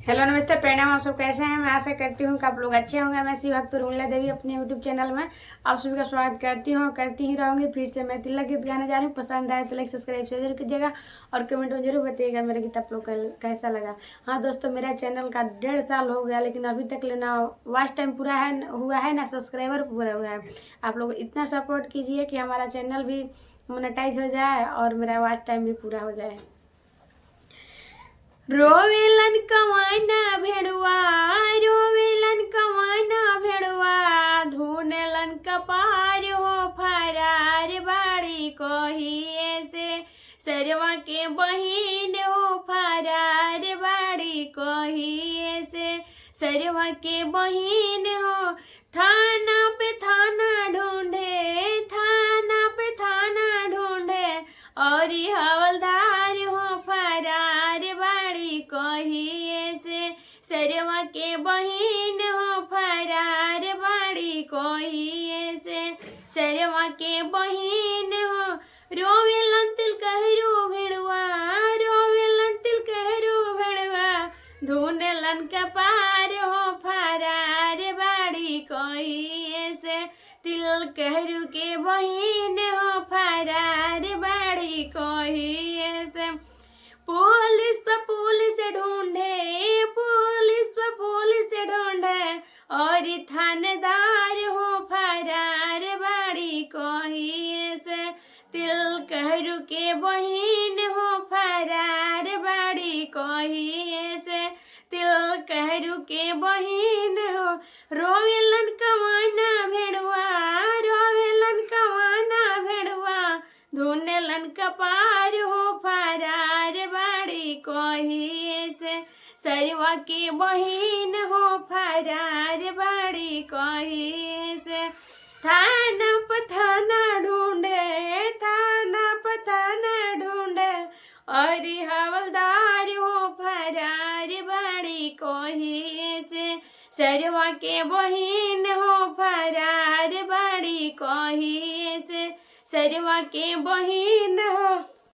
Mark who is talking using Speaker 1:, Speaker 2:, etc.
Speaker 1: Hello नमस्ते प्रणाम। आप सब कैसे हैं? मैं आशा करती हूँ कि आप लोग अच्छे होंगे। मैं शिव भक्त उर्मिला देवी अपने यूट्यूब चैनल में आप सभी का स्वागत करती हूँ, करती ही रहूँगी। फिर से मैं तिलक गीत गाने जा रही हूँ। पसंद आए तो लाइक सब्सक्राइब से जरूर कीजिएगा और कमेंट में जरूर बताइएगा मेरा गीत आप लोग कैसा लगा। हाँ दोस्तों, मेरा चैनल का 1.5 साल हो गया, लेकिन अभी तक ना वॉच टाइम पूरा हुआ है ना सब्सक्राइबर पूरा हुआ है। आप लोग इतना सपोर्ट कीजिए कि हमारा चैनल भी मोनेटाइज हो जाए और मेरा वॉच टाइम भी पूरा हो जाए। रोवेलन कवाना भेड़ुआ, रोवेलन कवाना भेड़ुआ, धुनेलन कपार हो फरार बाड़ी कहिए से सरवा के बहिन हो फरार बाड़ी कहिए से सरवा के बहिन हो। थाना पे थाना ढूंढे, थाना पे थाना ढूंढे और हवलदार हो फरार बाड़ी कहिए से सरवा के बहिन हो फरार बाड़ी कहिए से सरवा के बहिन हो। रोवेलन तिल कहरू भेड़ुआ, रोवेलन तिल कहरू भेड़ुआ, धुनेलन कपार हो फरार बाड़ी कहिए से तिल कहरू के बहिन हो फरार बाड़ी कहिए से। पुलिस पे पुलिस ढूंढे, पुलिस पे पुलिस ढूंढे और थानेदार हो फरार बाड़ी कहिए से तिल कहरू के बहिन हो फरार बाड़ी कहिए से तिल कहरू के बहिन हो। रोवेलन कवाना भेड़ुआ, रोवेलन कवाना भेड़ुआ, धुनेलन कपार हो फरार बाड़ी कहिए से सरवा के बहिन हो फरार बाड़ी कहिए से। थाना पथाना ढूंढे, थाना पथाना ढूंढे और हवलदार हो फरार बाड़ी कहिए से सरवा के बहिन हो फरार बाड़ी कहिए से सरवा के बहिन हो।